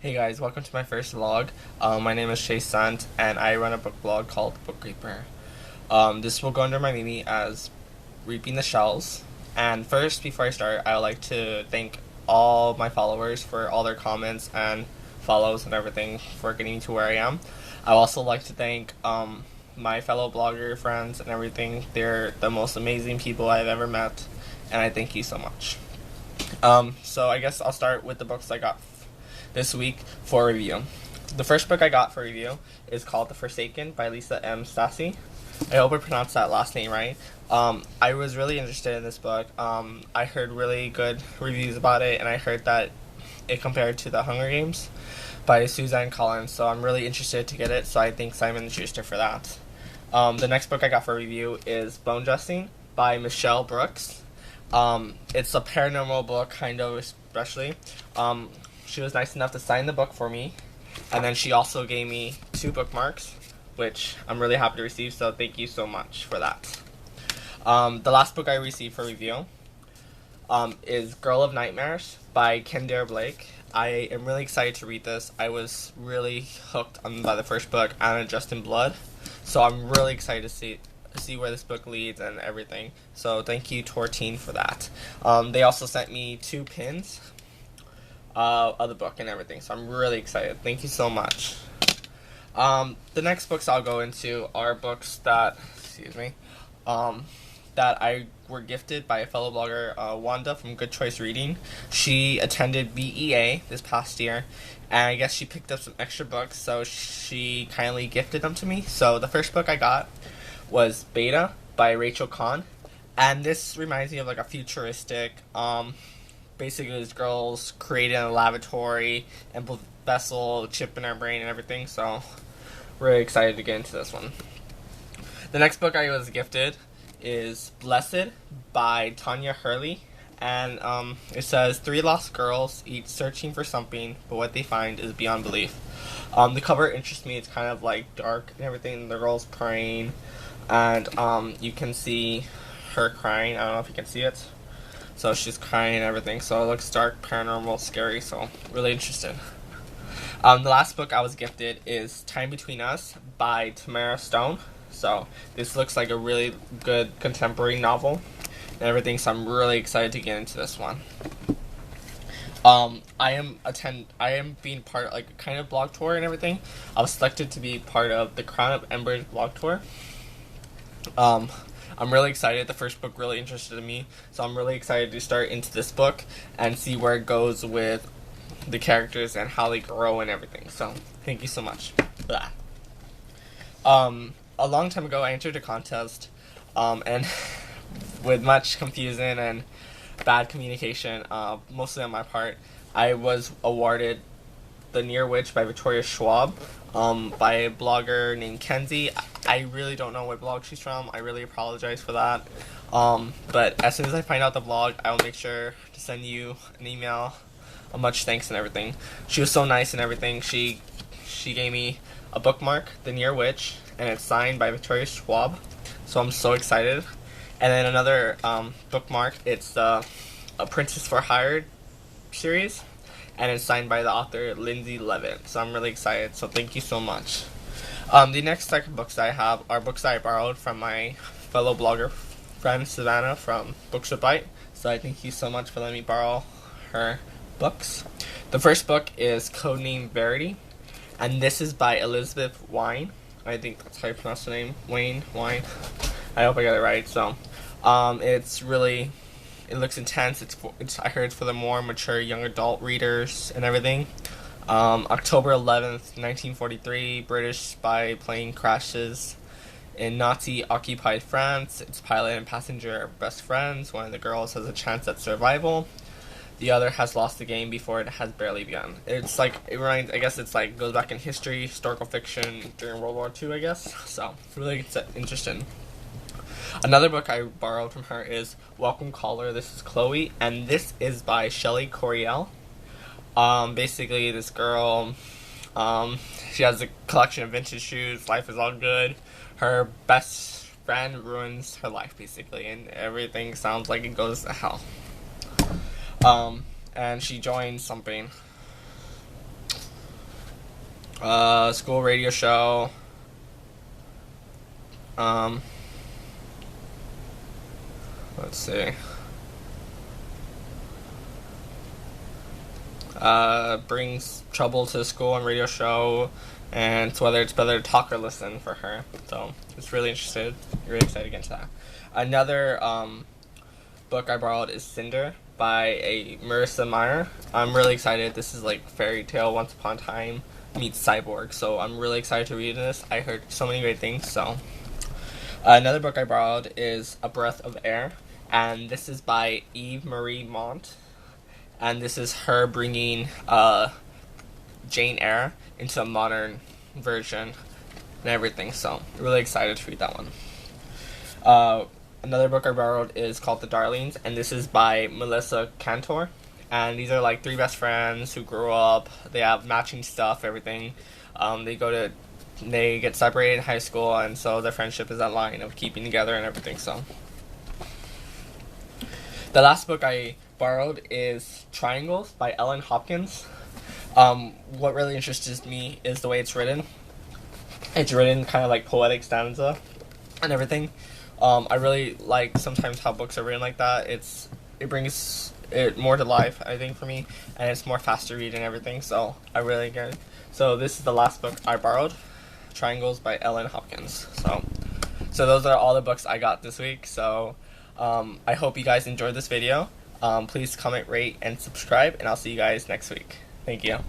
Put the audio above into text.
Hey guys, welcome to my first vlog. My name is Chase Sant, and I run a book blog called Book Reaper. This will go under my name as Reaping the Shells. And first, before I start, I would like to thank all my followers for all their comments and follows and everything for getting me to where I am. I would also like to thank my fellow blogger friends and everything. They're the most amazing people I've ever met, and I thank you so much. So I guess I'll start with the books I got this week for review. The first book I got for review is called The Forsaken by Lisa M. Stassi. I hope I pronounced that last name right. I was really interested in this book. I heard really good reviews about it, and I heard that it compared to The Hunger Games by Suzanne Collins, so I'm really interested to get it, so I thank Simon & Schuster for that. The next book I got for review is Bone Dressing by Michelle Brooks. It's a paranormal book, kind of, especially. She was nice enough to sign the book for me, and then she also gave me 2 bookmarks, which I'm really happy to receive, so thank you so much for that. The last book I received for review is Girl of Nightmares by Kendare Blake. I am really excited to read this. I was really hooked by the first book, Anna Dressed in Blood, so I'm really excited to see where this book leads and everything. So thank you, Tortine, for that. They also sent me 2 pins of the book and everything, so I'm really excited. Thank you so much. The next books I'll go into are books that, that I were gifted by a fellow blogger, Wanda from Good Choice Reading. She attended BEA this past year, and I guess she picked up some extra books, so she kindly gifted them to me. So the first book I got was Beta by Rachel Kahn, and this reminds me of like a futuristic, basically these girls created in a laboratory and put vessel chip in our brain and everything, so really excited to get into this one. The next book I was gifted is Blessed by Tanya Hurley, and it says 3 lost girls, each searching for something, but what they find is beyond belief. The cover interests me. It's kind of like dark and everything. The girl's praying, and you can see her crying. I don't know if you can see it. So she's crying and everything. So it looks dark, paranormal, scary. So really interested. The last book I was gifted is Time Between Us by Tamara Stone. So this looks like a really good contemporary novel and everything. So I'm really excited to get into this one. I am being part of like a kind of blog tour and everything. I was selected to be part of the Crown of Embers blog tour. I'm really excited. The first book really interested me, so I'm really excited to start into this book and see where it goes with the characters and how they grow and everything. So thank you so much. Blah. A long time ago, I entered a contest, and with much confusion and bad communication, mostly on my part, I was awarded The Near Witch by Victoria Schwab, by a blogger named Kenzie. I really don't know what blog she's from. I really apologize for that. But as soon as I find out the blog, I will make sure to send you an email, a much thanks and everything. She was so nice and everything. She gave me a bookmark, The Near Witch, and it's signed by Victoria Schwab. So I'm so excited. And then another bookmark, it's A Princess for Hire series, and it's signed by the author Lindsay Levitt. So I'm really excited. So thank you so much. The next set of books I have are books I borrowed from my fellow blogger friend Savannah from Books with Bite. So I thank you so much for letting me borrow her books. The first book is Codename Verity, and this is by Elizabeth Wine. I think that's how you pronounce the name. Wine. I hope I got it right. So it looks intense. I heard it's for the more mature young adult readers and everything. October 11th, 1943, British spy plane crashes in Nazi-occupied France. Its pilot and passenger are best friends. One of the girls has a chance at survival. The other has lost the game before it has barely begun. It's like, goes back in history, historical fiction during World War II, I guess. So, really interesting. Another book I borrowed from her is Welcome Caller. This is Chloe, and this is by Shelley Coriel. Basically, this girl, she has a collection of vintage shoes. Life is all good. Her best friend ruins her life, basically, and everything sounds like it goes to hell. And she joins something. School radio show. Um, let's see. Brings trouble to the school and radio show, and it's whether it's better to talk or listen for her. So it's really excited to get into that. Another book I borrowed is Cinder by a Marissa Meyer. I'm really excited. This is like fairy tale Once Upon a Time meets Cyborg, so I'm really excited to read this. I heard so many great things. So another book I borrowed is A Breath of Air, and this is by Eve Marie Mont, and this is her bringing Jane Eyre into a modern version and everything. So really excited to read that one. Another book I borrowed is called The Darlings, and this is by Melissa Cantor. And these are like three best friends who grew up. They have matching stuff, everything. They get separated in high school, and so their friendship is that line of keeping together and everything. So the last book I borrowed is Triangles by Ellen Hopkins. What really interests me is the way it's written. It's written kind of like poetic stanza and everything. I really like sometimes how books are written like that. It brings it more to life, I think, for me, and it's more fast to read and everything. So I really get it. So this is the last book I borrowed, Triangles by Ellen Hopkins. So those are all the books I got this week. So I hope you guys enjoyed this video. Please comment, rate, and subscribe, and I'll see you guys next week. Thank you.